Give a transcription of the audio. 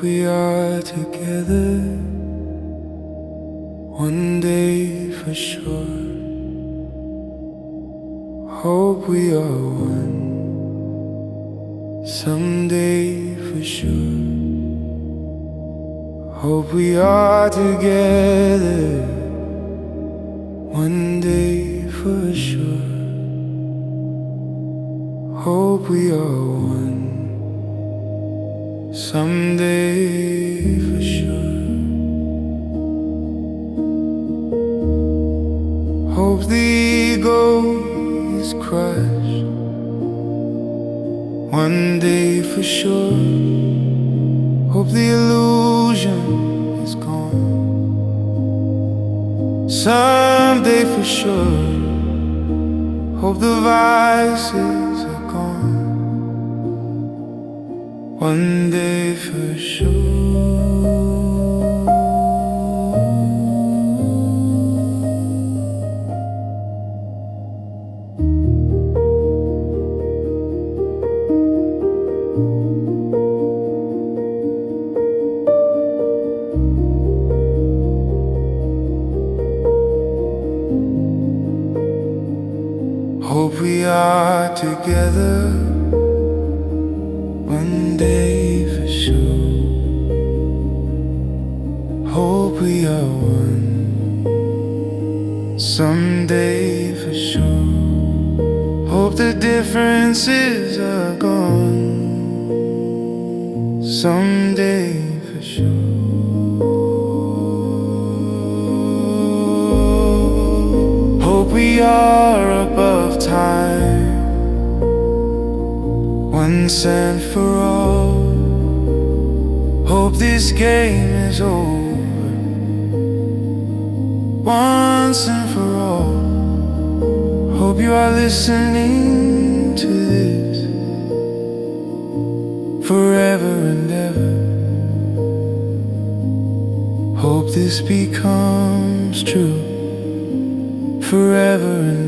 we are together one day for sure. Hope we are one someday for sure. Hope we are together one day for sure. Hope we are one someday for sure. Hope the ego is crushed one day for sure. Hope the illusion is gone someday for sure. Hope the vices are gone one day for sure. Hope we are together one day for sure. Hope we are one someday for sure. Hope the differences are gone someday for sure. Hope we are above time once and for all. Hope this game is over once and for all. Hope you are listening to this forever and ever. Hope this becomes true forever and ever.